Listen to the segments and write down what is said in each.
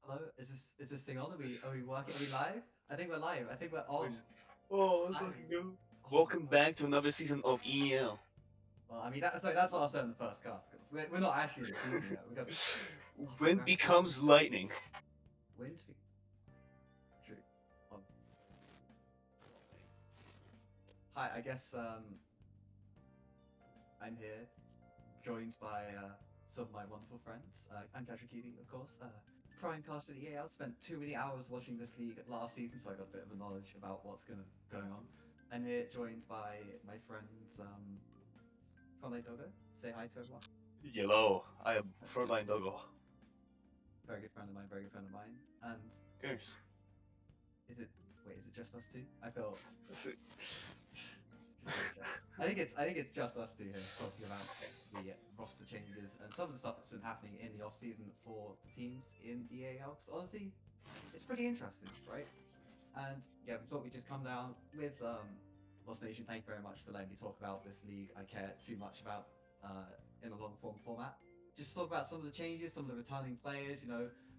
Hello, is this thing on? Are we working? Are we live? I think we're live. I think we're on. Oh, let's Hi. fucking go. Oh my Welcome god. back to another season of EAL. Well, I mean, that's what I said in the first cast. Cause we're not actually in the season yet. We got. Oh, Wind congratulations. becomes lightning. Wind. True. Um, Hi. I guess I'm here, joined by some of my wonderful friends. I'm Casual Cutie, of course. Prime caster at EAL. Spent too many hours watching this league last season, so I got a bit of a knowledge about what's going on. I'm here joined by my friends FrontlineDoggo. Say hi to everyone. Yellow. I am FrontlineDoggo. Very good friend of mine. Very good friend of mine. And Goes. is it? Wait, is it just us two? I feel. Just double check. I think it's just us two here talking about the roster changes and some of the stuff that's been happening in the off season for the teams in the EAL. Because honestly, it's pretty interesting, right? And yeah, we thought we'd just come down with Lost Nation. Thank you very much for letting me talk about this league. I care too much about in a long form format. Just talk about some of the changes, some of the returning players.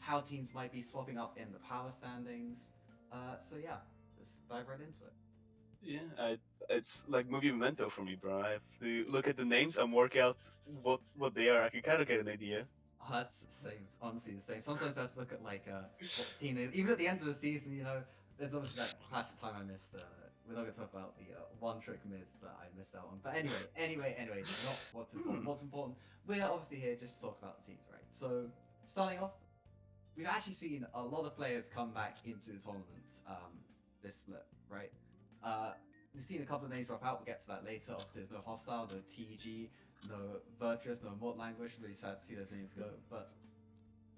How teams might be swapping up in the power standings. So yeah, let's dive right into it. Yeah, it's like movie memento for me, bro. I have to look at the names and work out what they are. I can kind of get an idea. Oh, that's the same. Honestly, the same. Sometimes I have to look at like what the team is. Even at the end of the season, there's obviously that classic time I missed. We're not going to talk about the one trick myth that I missed out on. But anyway, not what's important. Hmm. What's important? We're obviously here just to talk about the teams, right? So starting off, we've actually seen a lot of players come back into the tournament this split, right? Uh, we've seen a couple of names drop out. We'll get to that later. Obviously, there's no Hostile, no TG, no Virtuous, no Mort Language. Really sad to see those names go. But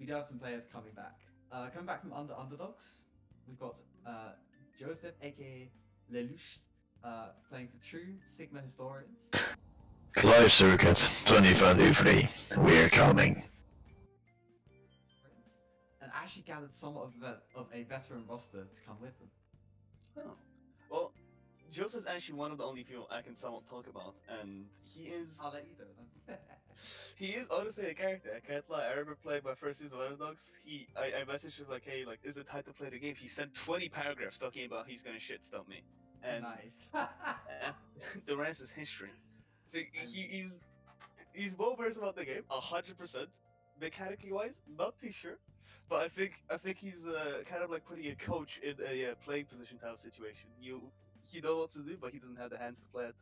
we do have some players coming back. Coming back from underdogs, we've got Joseph, aka Lelouch, playing for True Sigma Historians. Live Circuit 2023. We're coming. And actually gathered somewhat of a veteran roster to come with them. Oh. Well, Joseph's actually one of the only people I can somewhat talk about, and I'll let you do it then. he is honestly a character. I can't lie. I remember playing my first season of Underdogs. I messaged him like, hey, like, is it time to play the game? He sent 20 paragraphs talking about he's gonna shit stomp me, and Nice. the rest is history. So And he's well versed about the game, 100%. Mechanically wise, not too sure, but I think he's kind of like putting a coach in a playing position type of situation. He knows what to do, but he doesn't have the hands to play it.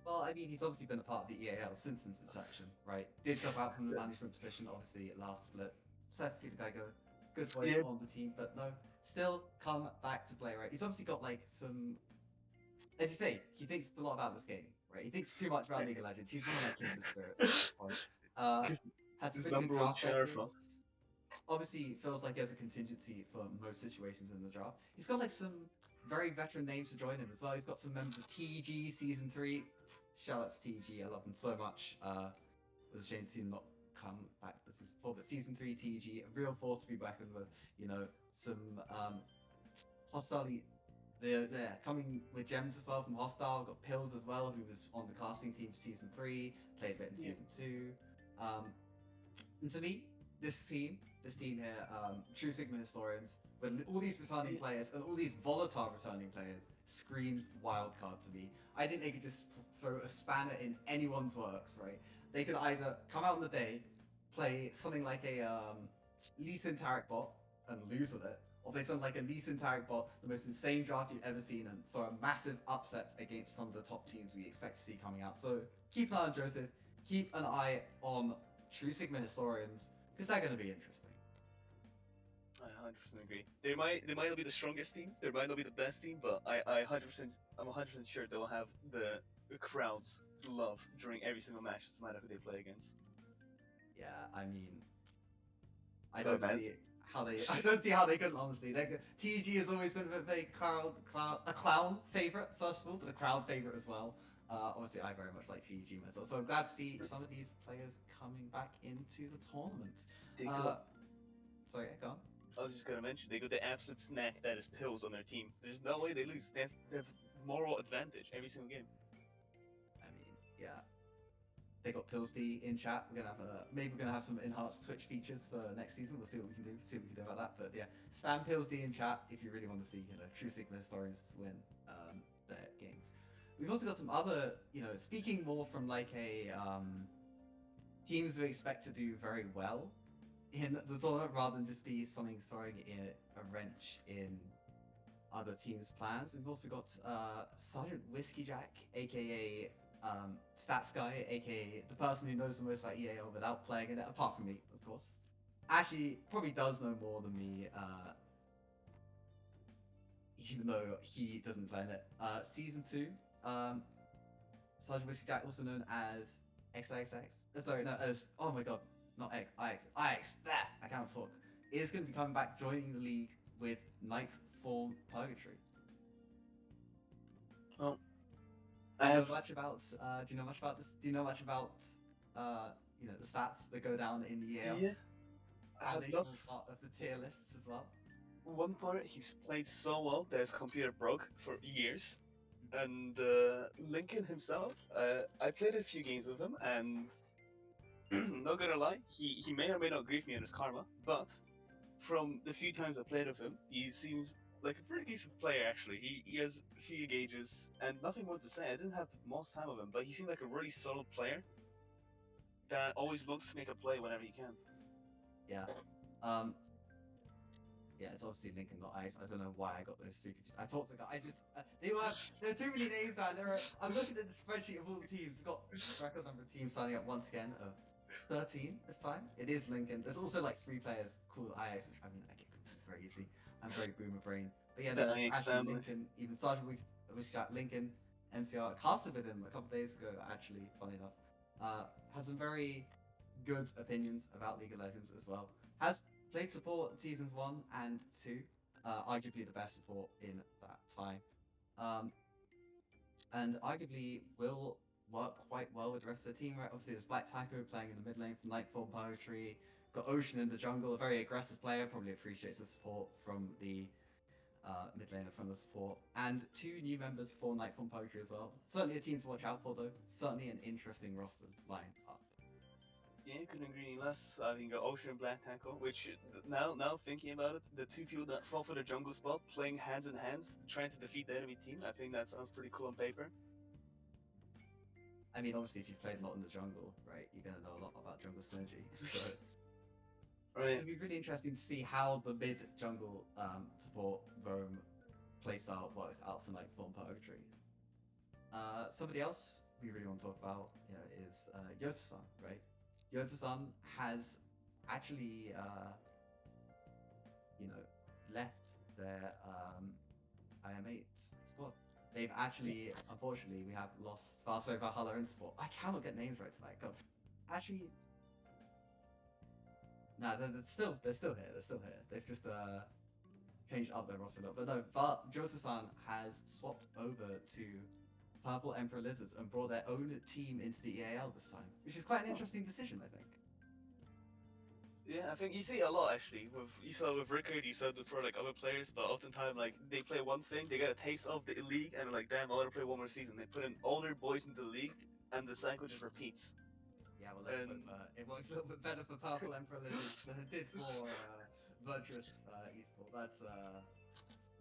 well, I mean, he's obviously been a part of the EAL since its inception, right? Did drop out from the management position, obviously, last split. Sad to see the guy go. Good voice Yeah, on the team, but no, still come back to play, right? He's obviously got like some, as you say, he thinks a lot about this game, right? He thinks too much about League of Legends. He's one of my kindred spirits at this point. Uh, because has some his pretty good number one draft Sheriff. records. Obviously, feels like he has a contingency for most situations in the draft. He's got like some very veteran names to join him as well. He's got some members of TG Season 3. Shout out to TG, I love them so much. It was a shame to see them not come back for Season 4, but Season 3 TG, a real force to be reckoned with. Some Hostile. They're coming with gems as well from Hostile. We've got Pills as well, who was on the casting team for Season 3, played a bit in Yeah. Season 2. And to me, this team here, True Sigma Historians, with all these returning players and all these volatile returning players, screams wildcard to me. I think they could just throw a spanner in anyone's works, right? They could either come out on the day, play something like a Lee Sin Tarek bot and lose with it, or play something like a Lee Sin Tarek bot, the most insane draft you've ever seen, and throw a massive upsets against some of the top teams we expect to see coming out. So keep an eye on Joseph, keep an eye on True Sigma Historians, because they're going to be interesting. I 100% agree. They might not be the strongest team, they might not be the best team, but I'm 100% sure they'll have the crowd's love during every single match, no matter who they play against. Yeah, I mean, I Oh don't man, see I don't see how they couldn't honestly. TG has always been a very a clown favorite first of all, but a crowd favorite as well. Obviously, I very much like TG myself, so I'm glad to see some of these players coming back into the tournament. they Uh, got. sorry, go on. I was just gonna mention they got the absolute snack that is pills on their team. There's no way they lose. They have moral advantage every single game. I mean, yeah, they got Pilsdy in chat. We're gonna have maybe we're gonna have some enhanced Twitch features for next season. We'll see what we can do. See what we can do about that. But yeah, spam Pilsdy in chat if you really want to see True Sigma historians win their games. We've also got some other speaking more from like a teams we expect to do very well in the tournament rather than just be something throwing a wrench in other teams' plans. We've also got Sergeant Whiskey Jack, aka Stats Guy, aka the person who knows the most about EAL without playing in it, apart from me, of course. Actually, probably does know more than me, even though he doesn't play in it. Season 2, Sergeant Whiskey Jack, also known as XXX. Sorry, no, as oh my god, not IX. There, I can't talk. Is going to be coming back, joining the league with Ninth Form Purgatory. Well, I have much about. Do you know much about this? Do you know much about the stats that go down in the EAL? Yeah, I have Foundational part of the tier lists as well. one part he's played so well that his computer broke for years, and Lincoln himself, I played a few games with him, and not gonna lie, he may or may not grieve me on his karma, but from the few times I played with him, he seems like a pretty decent player actually. He has a few engages, and nothing more to say. I didn't have the most time with him, but he seemed like a really solid player that always looks to make a play whenever he can. Yeah. Yeah, it's obviously Lincoln, not Ice. I don't know why I got those two confused. I talked to guys. I just there are too many names, man. I'm looking at the spreadsheet of all the teams. We've got record number of teams signing up once again of 13 this time. It is Lincoln. There's also like 3 players called IX, which I mean I get confused very easy. I'm very boomer brain. But yeah, no, The that's IX actually family. Lincoln. Even Sergeant Wishcat Lincoln, MCR casted with him a couple days ago. Actually, funny enough, has some very good opinions about League of Legends as well. Has played support seasons 1 and 2, arguably the best support in that time, and arguably will work quite well with the rest of the team. Right, obviously there's Black Taco playing in the mid lane from Nightfall Poetry. Got Ocean in the jungle, a very aggressive player, probably appreciates the support from the mid laner from the support, and 2 new members for Nightfall Poetry as well. Certainly a team to watch out for though. Certainly an interesting roster line up. Yeah, couldn't agree any less. I think Ocean and Black Tackle, which now thinking about it, the 2 people that fall for the jungle spot, playing hands in hands, trying to defeat the enemy team. I think that sounds pretty cool on paper. I mean, obviously, if you've played a lot in the jungle, right, you're gonna know a lot about jungle synergy. So it's gonna be really interesting to see how the mid jungle support roam playstyle works out for Nightfall Poetry. Somebody else we really want to talk about, is Yota-san, right? Yota-san has actually, left their IM8 squad. They've actually, unfortunately, we have lost Farso, Valhalla, and Sport. I cannot get names right tonight. God. Actually, no, they're still here. They're still here. They've just changed up their roster a little. But no, Jota-san has swapped over to Purple Emperor Lizards and brought their own team into the EAL this time, which is quite an interesting decision, I think. Yeah, I think you see a lot actually. You saw with Rickard, you saw it for like other players, but oftentimes like they play one thing, they get a taste of the league, and like damn, I want to play one more season. They put in all their boys into the league, and the cycle just repeats. Yeah, well, let's hope it works a little bit better for Purple Emperor Lizards than it did for Virtuous Esport. That's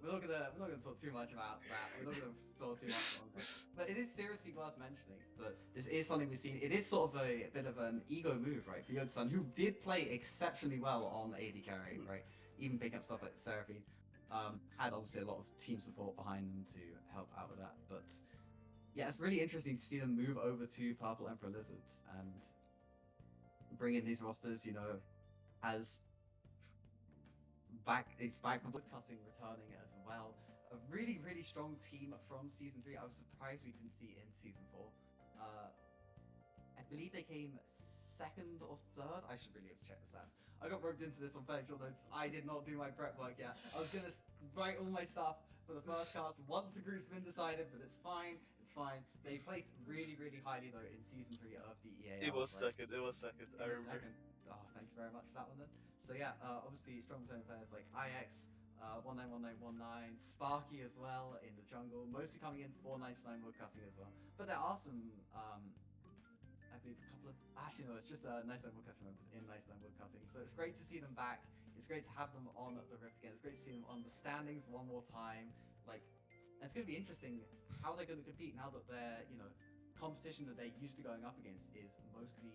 we're not gonna talk too much about that. We're not gonna talk too much on that. But it is seriously worth mentioning that this is something we've seen. It is sort of a bit of an ego move, right, for Yota-san, who did play exceptionally well on AD carry, right? Even picking up stuff like Seraphine. Had obviously a lot of team support behind them to help out with that. But yeah, it's really interesting to see them move over to Purple Emperor Lizards and bring in these rosters, as it's back from Woodcutting returning as well. A really, really strong team from Season 3. I was surprised we didn't see in Season 4. I believe they came 2nd or 3rd. I should really have checked the stats. I got roped into this on playing short notes. I did not do my prep work yet. I was going to write all my stuff for the first cast once the group's been decided, but it's fine. It's fine. They placed really, really highly, though, in Season 3 of the EAL. It was right? second. It was second. I remember. Second. Oh, thank you very much for that one then. So yeah, obviously strong returning players like IX, 191919, Sparky as well in the jungle, mostly coming in 499 woodcutting as well. But there are some I believe a couple of actually no, it's just Nice Line Woodcutting members in Nice Line Woodcutting. So it's great to see them back. It's great to have them on the Rift again. It's great to see them on the standings one more time. Like, and it's going to be interesting how they're going to compete now that their competition that they're used to going up against is mostly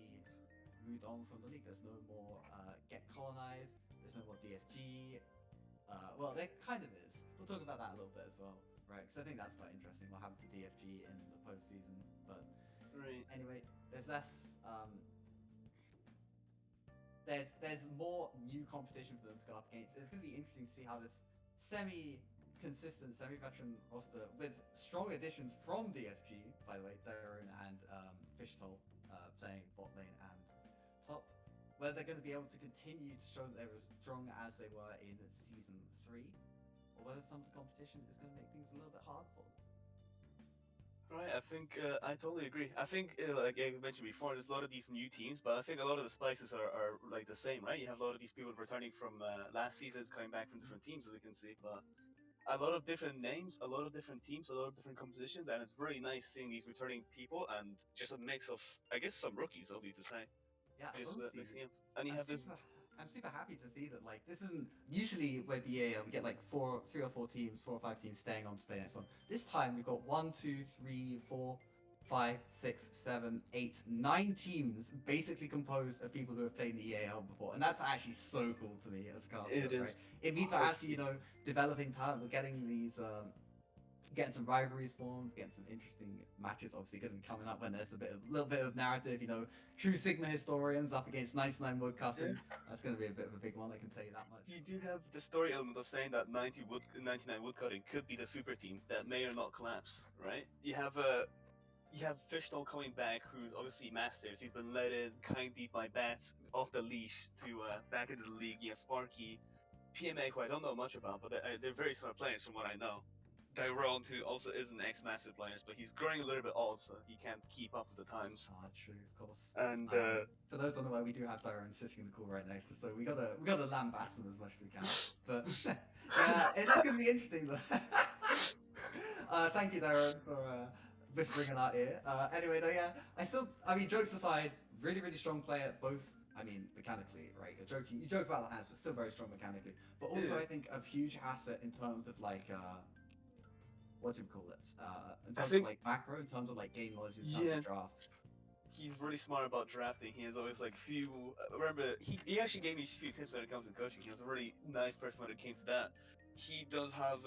moved on from the league. There's no more Get Colonized. There's no more DFG. Well, there kind of is. We'll talk about that a little bit as well, right? Because I think that's quite interesting. What happened to DFG in the postseason, but anyway, there's less. There's more new competition for them to go up against. It's going to be interesting to see how this semi-consistent, semi-veteran roster with strong additions from DFG, by the way, Darren and Fishtoll playing bot lane and top, whether they're going to be able to continue to show that they're as strong as they were in Season 3, or whether some of the competition is going to make things a little bit hard for them. Right, I think I totally agree. I think, like I mentioned before, there's a lot of these new teams, but I think a lot of the spices are like the same, right? You have a lot of these people returning from last seasons, coming back from different teams, as we can see, but a lot of different names, a lot of different teams, a lot of different compositions, and it's very nice seeing these returning people and just a mix of, I guess, some rookies, only to say. Yeah, Just honestly, mixing up. And you have this. I'm super happy to see that. Like, this isn't usually with the EAL we get like 3 or 4 teams, 4 or 5 teams staying on to play next one. This time we've got 1, 2, 3, 4, 5, 6, 7, 8, 9 teams basically composed of people who have played in the EAL before, and that's actually so cool to me as a caster. It is. Right? It means we're actually developing talent. We're getting these. Getting some rivalries formed, getting some interesting matches. Obviously, going to be coming up when there's a little bit of narrative. True Sigma historians up against 99 Woodcutting. That's going to be a bit of a big one. I can tell you that much. You do have the story element of saying that 99 Woodcutting could be the super team that may or not collapse, right? You have Fishstone coming back, who's obviously Masters. He's been let in kind deep by Bats off the leash to back into the league. You have Sparky, PMA, who I don't know much about, but they're very similar players from what I know. Tyrone, who also is an ex-Massive player, but he's growing a little bit old, so he can't keep up with the times. True, of course. And for those on the way, we do have Tyrone sitting in the call right next to us, so we gotta lambast him as much as we can. But yeah, it is gonna be interesting though. Thank you, Tyrone, for whispering in our ear. Anyway, though, yeah, I mean, jokes aside, really, really strong player, both. I mean, mechanically, right? You joke about the hands, but still very strong mechanically. But also, I think a huge asset in terms of like. What do you call it? In terms of like macro, in terms of like game knowledge, in terms of draft. He's really smart about drafting. He has always like few. Remember, he actually gave me a few tips when it comes to coaching. He was a really nice person when it came to that. He does have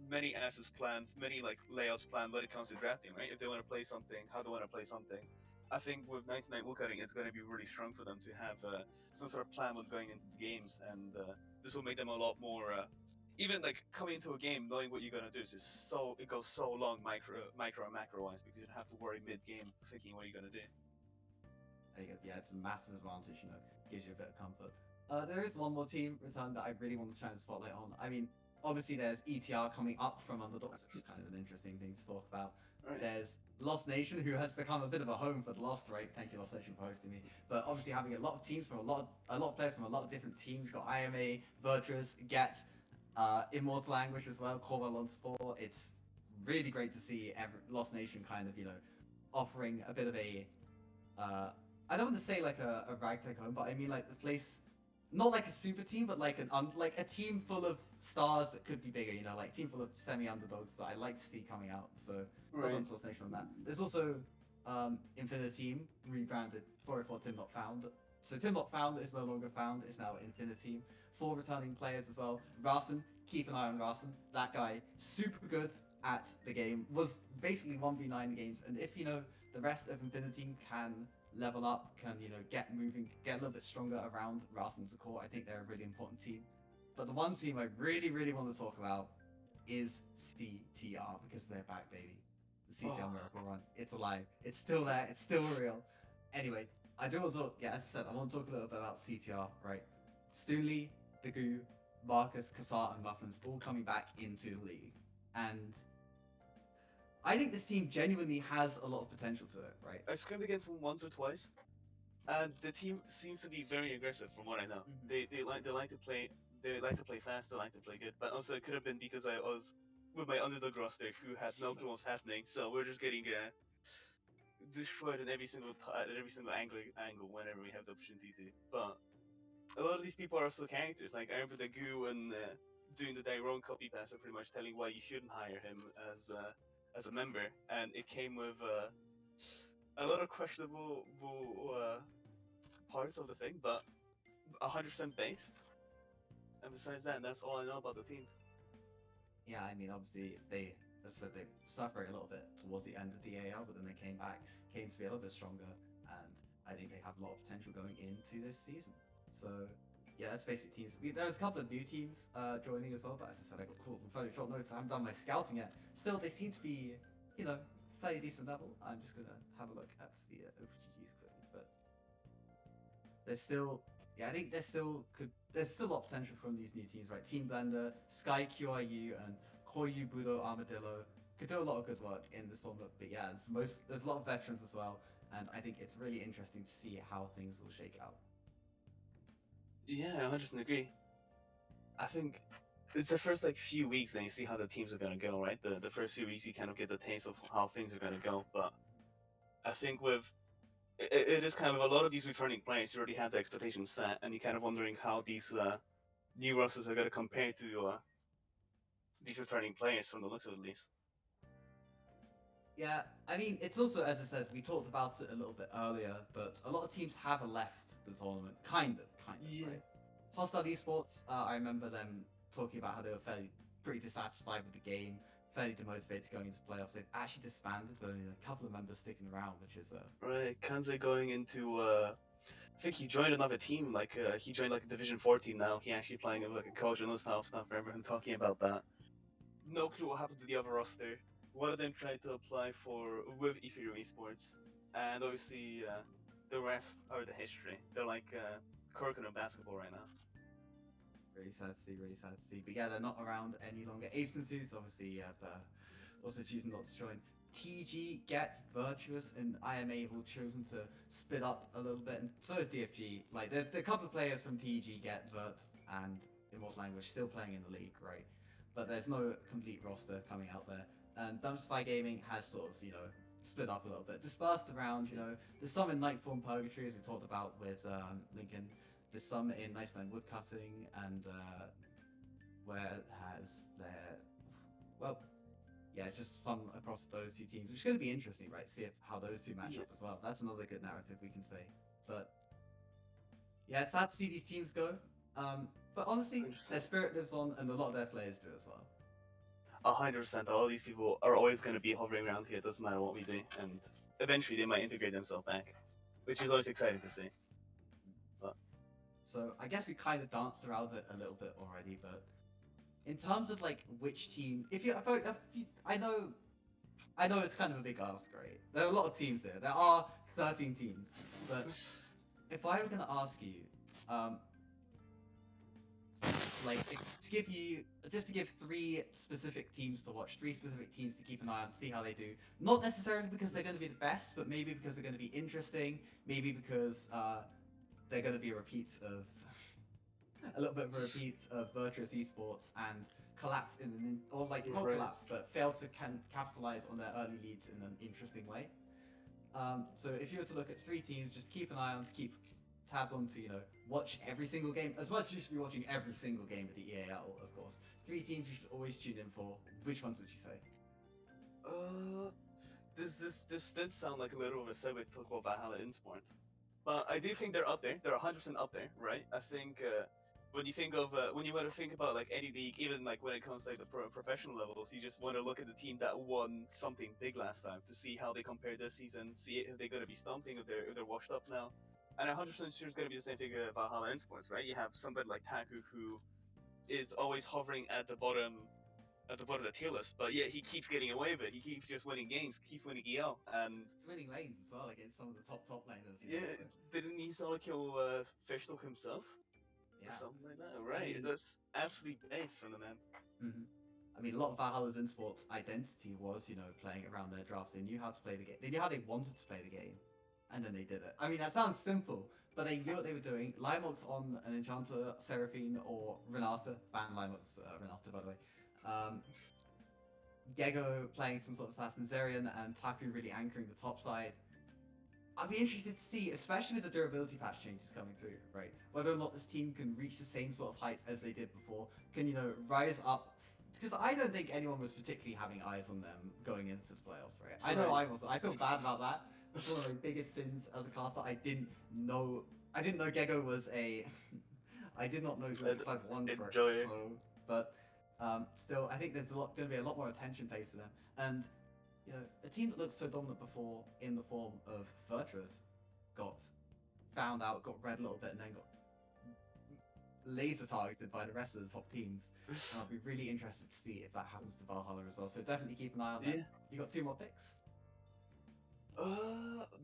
many assets planned, many like layouts planned when it comes to drafting, right? If they want to play something, how they want to play something. I think with 99 Woodcutting, it's going to be really strong for them to have some sort of plan with going into the games, and this will make them a lot more. Even like coming into a game, knowing what you're gonna do, it goes so long micro and macro wise, because you don't have to worry mid game thinking what you're gonna do. There you go. Yeah, it's a massive advantage. Gives you a bit of comfort. There is one more team return that I really want to shine a spotlight on. I mean, obviously there's ETR coming up from Underdogs, which is kind of an interesting thing to talk about. Right. There's Lost Nation, who has become a bit of a home for the Lost, right? Thank you, Lost Nation, for hosting me. But obviously having a lot of teams from a lot of players from a lot of different teams. Got IMA, Virtuous, Get. Immortal Anguish as well, Corwell on Sport. It's really great to see Lost Nation kind of, offering a bit of a, I don't want to say like a ragtag home, but I mean like the place, not like a super team, but like like a team full of stars that could be bigger, like a team full of semi-underdogs that I like to see coming out. So, well done to Lost Nation on that. There's also Infinity Team, rebranded 404 Team Not Found. So Team Not Found is no longer found, it's now Infinity Team. 4 returning players as well. Rasen, keep an eye on Rasen. That guy, super good at the game. Was basically 1v9 games. And if, the rest of Infinity can level up, can, get moving, get a little bit stronger around Rasen's core, I think they're a really important team. But the one team I really, really want to talk about is CTR, because they're back, baby. The CTR Miracle Run. It's alive. It's still there. It's still real. Anyway, I do want to talk, as I said, I want to talk a little bit about CTR, right? Stoonley, Dagu, Marcus, Kassar, and Muffins all coming back into the league. And I think this team genuinely has a lot of potential to it, right? I scrimed against them once or twice, and the team seems to be very aggressive from what I know. They like to play fast, they like to play good, but also it could have been because I was with my underdog roster who had no clue what was happening, so we're just getting destroyed at every single angle whenever we have the opportunity to. But a lot of these people are also characters. Like I remember the Goo and doing the Dairone copy pass, pretty much telling why you shouldn't hire him as a member, and it came with a lot of questionable parts of the thing, but 100% based. And besides that, that's all I know about the team. Yeah, I mean, obviously they, as I said, they suffered a little bit towards the end of the EAL, but then they came back, came to be a little bit stronger, and I think they have a lot of potential going into this season. So yeah, that's basically teams. There's a couple of new teams joining as well, but as I said, I got caught in fairly short notice. I haven't done my scouting yet. Still, they seem to be, you know, fairly decent level. I'm just gonna have a look at the OPGGs quickly, but there's still, yeah, I think there's still a lot of potential from these new teams, right? Team Blender, Sky QIU, and Koyu Budo Armadillo could do a lot of good work in this tournament. But yeah, there's a lot of veterans as well, and I think it's really interesting to see how things will shake out. Yeah, I 100% agree. I think it's the first like few weeks, then you see how the teams are gonna go, right? The first few weeks you kind of get the taste of how things are gonna go. But I think with it is kind of a lot of these returning players, you already had the expectations set, and you're kind of wondering how these new rosters are gonna compare to these returning players from the looks of it, at least. Yeah, I mean, it's also, as I said, we talked about it a little bit earlier, but a lot of teams have left the tournament, kind of, Yeah. right? Hostile Esports, I remember them talking about how they were pretty dissatisfied with the game, fairly demotivated going into playoffs. They've actually disbanded, but only a couple of members sticking around, which is Right, Kanze going into I think he joined another team, like he joined like a Division 4 team now. He actually playing with like a coach and all stuff. I remember him talking about that. No clue what happened to the other roster. One of them tried to apply for with Ethereum Esports, and obviously the rest are the history. They're like Kirkland in basketball right now. really sad to see, really sad to see. But yeah, they're not around any longer. Agencies, obviously, also choosing not to join. TG, Get, Virtuous, and IMA have all chosen to split up a little bit, and so is DFG. Like, there are a couple of players from TG, Get, Vert, and Immortal Language still playing in the league, right? But there's no complete roster coming out there. And Dumpsify Gaming has sort of, you know, split up a little bit, dispersed around, you know. There's some in Nightform Purgatory, as we talked about with Lincoln. There's some in Nice Nine Woodcutting, and where has there, well, yeah, it's just some across those two teams, which is going to be interesting, right? See how those two match up as well. That's another good narrative we can say. But yeah, it's sad to see these teams go. But honestly, their spirit lives on, and a lot of their players do as well. 100%. All these people are always going to be hovering around here. It doesn't matter what we do, and eventually they might integrate themselves back, which is always exciting to see. But so I guess we kind of danced around it a little bit already, but in terms of like which team, I know it's kind of a big ask, right? There are a lot of teams here. There are 13 teams, but if I were going to ask you, to give 3 specific teams to watch, 3 specific teams to keep an eye on, see how they do. Not necessarily because they're going to be the best, but maybe because they're going to be interesting. Maybe because they're going to be a repeat of a little bit of a repeat of Virtuous Esports and collapse not collapse, but fail to capitalize on their early leads in an interesting way. So if you were to look at 3 teams, just keep an eye on, to keep tabs on, to, you know, watch every single game, as much as you should be watching every single game of the EAL, of course. 3 teams you should always tune in for. Which ones would you say? This did sound like a little of a segue to talk about Valhalla Esports, but I do think they're up there. They're 100% up there, right? I think when you think of when you want to think about like any league, even like when it comes to like the professional levels, you just want to look at the team that won something big last time to see how they compare this season, see if they're going to be stumping, if they're washed up now. And I'm 100% sure it's going to be the same thing about Valhalla Esports, right? You have somebody like Taku who is always hovering at the bottom of the tier list, but yet he keeps getting away with it. He keeps just winning games, keeps winning EL, and He's winning lanes as well against some of the top laners. yeah, didn't he solo kill Fishtalk himself? Yeah. Or something like that, right? I mean, that's absolutely based from the man. I mean, a lot of Valhalla's Esports identity was, you know, playing around their drafts. They knew how to play the game. They knew how they wanted to play the game, and then they did it. I mean, that sounds simple, but they knew what they were doing. Limox on an Enchanter, Seraphine, or Renata. Ban Limox, Renata, by the way. Gego playing some sort of assassin, Zerion and Taku really anchoring the top side. I'll be interested to see, especially with the durability patch changes coming through, right? Whether or not this team can reach the same sort of heights as they did before, can, you know, rise up. Because I don't think anyone was particularly having eyes on them going into the playoffs, right? I know Right. I was. I feel bad about that. That's one of my biggest sins as a caster. I didn't know Gego was a. I did not know he was a class 1 trick. Enjoy it. So, but still, I think there's going to be a lot more attention paid to them. And you know, a team that looked so dominant before in the form of Virtuous got found out, got read a little bit, and then got laser targeted by the rest of the top teams. And I'll be really interested to see if that happens to Valhalla as well. So definitely keep an eye on that. Yeah. You got 2 more picks.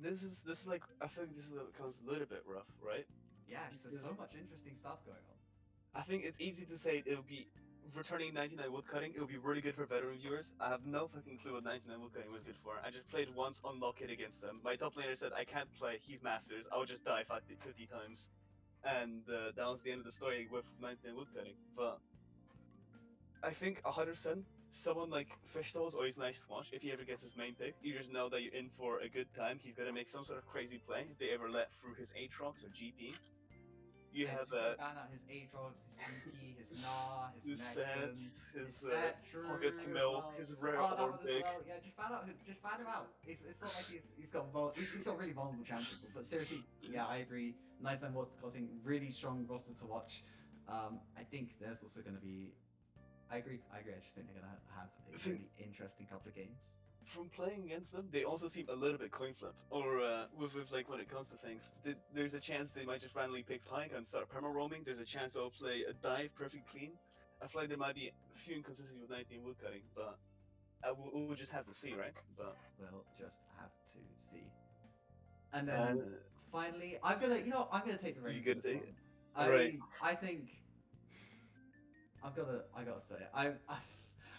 This is like, I think this becomes a little bit rough, right? Yeah, because there's so much interesting stuff going on. I think it's easy to say it'll be returning 99 woodcutting. It'll be really good for veteran viewers. I have no fucking clue what 99 woodcutting was good for. I just played once on lock it against them. My top laner said I can't play. He's masters. I'll just die 50 times, and that was the end of the story with 99 woodcutting. But I think 100%. Someone like Fishtail is always nice to watch. If he ever gets his main pick, you just know that you're in for a good time. He's gonna make some sort of crazy play if they ever let through his Aatrox or GP. You have ban out his Aatrox, his GP, his Gnar, his Nexen, his Set, Pocket Camille, his rare that orb one as pick. well. Yeah, just ban him out. It's not like he's got really vulnerable champion, but seriously, yeah, I agree. Nice and what's causing really strong roster to watch. I think there's also going to be. I agree. I just think they're going to have a really interesting couple of games. From playing against them, they also seem a little bit coin flip. Or with like when it comes to things, there's a chance they might just randomly pick Pike and start perma roaming. There's a chance they'll play a dive perfect clean. I feel like there might be a few inconsistencies with 19 woodcutting, but we'll just have to see, right? But we'll just have to see. And then finally, I'm gonna take the reins. You gonna take it? I think I gotta say it.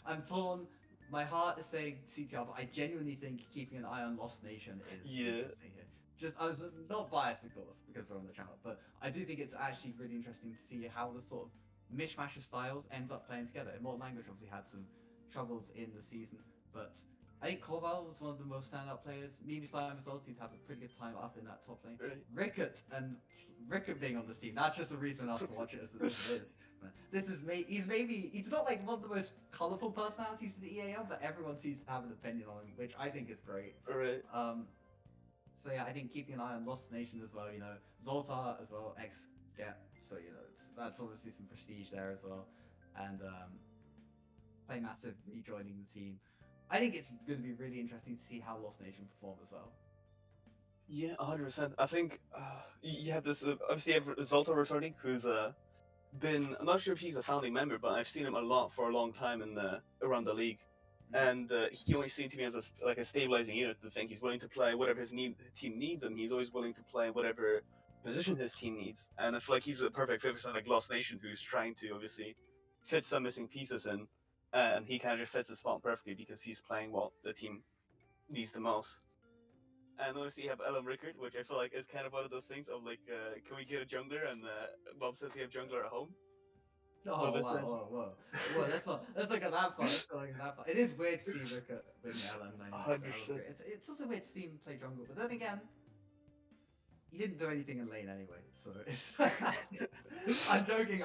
I'm torn. My heart is saying CTR, but I genuinely think keeping an eye on Lost Nation is interesting here. Just, I was not biased, of course, because we're on the channel, but I do think it's actually really interesting to see how the sort of mishmash of styles ends up playing together. Immortal Language obviously had some troubles in the season, but I think Corval was one of the most standout players. Mimi Slime as well seemed to have a pretty good time up in that top lane. Rickett being on this team, that's just a reason enough to watch it as it is. He's not like one of the most colourful personalities in the EAL, but everyone seems to have an opinion on him, which I think is great. Right. So yeah, I think keeping an eye on Lost Nation as well, you know, Zoltar as well, ex-Get, so you know, that's obviously some prestige there as well. And Playmassive rejoining the team. I think it's going to be really interesting to see how Lost Nation perform as well. Yeah, 100%. I think you have this, obviously you have Zoltar returning, who's I'm not sure if he's a founding member, but I've seen him a lot for a long time in around the league, and he always seemed to me as a stabilizing unit. To think he's willing to play whatever his team needs, and he's always willing to play whatever position his team needs. And I feel like he's a perfect fit for something like Lost Nation, who's trying to obviously fit some missing pieces in, and he kind of just fits the spot perfectly because he's playing what the team needs the most. And obviously you have LM Rickard, which I feel like is kind of one of those things of like, can we get a jungler? And Bob says we have jungler at home. Oh, whoa. Let's not get that far. It is weird to see Rickard with LM. It's also weird to see him play jungle, but then again, he didn't do anything in lane anyway, so it's... I'm joking,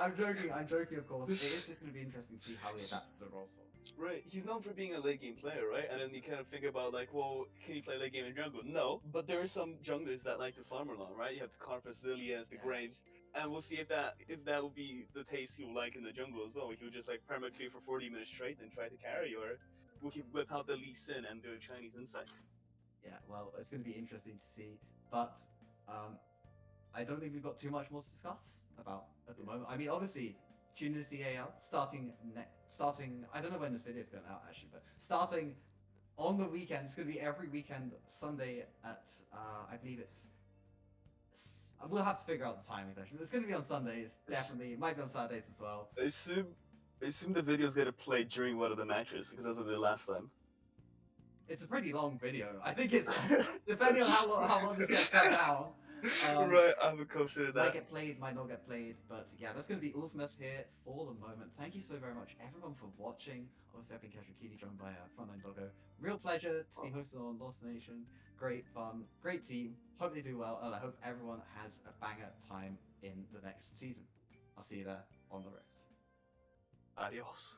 of course. It is just going to be interesting to see how he adapts to the role swap. Right, he's known for being a late game player, right? And then you kind of think about like, well, can he play late game in jungle? No, but there are some junglers that like to farm a lot, right? You have the Karthus, Zillias, the Graves, and we'll see if that will be the taste he will like in the jungle as well. He will just like perma clear for 40 minutes straight and try to carry, or will he whip out the Lee Sin and do a Chinese insight? Yeah, well, it's going to be interesting to see, but I don't think we've got too much more to discuss about at the moment. I mean, obviously, tune into the EAL starting, I don't know when this video is going out actually, but starting on the weekend. It's going to be every weekend, Sunday at, I believe we'll have to figure out the timing actually, but it's going to be on Sundays, definitely. It might be on Saturdays as well. I assume the video's going to play during one of the matches, because that's what they did last time. It's a pretty long video. I think it's, depending on how long this gets cut down, Right, I haven't considered Might that. get played, might not get played, but yeah, that's going to be all from us here for the moment. Thank you so very much, everyone, for watching. Obviously, I've been Casual Cutie, joined by FrontlineDoggo. Real pleasure to be hosted on Lost Nation. Great fun, great team. Hope they do well, and I hope everyone has a banger time in the next season. I'll see you there on the Rift. Adios.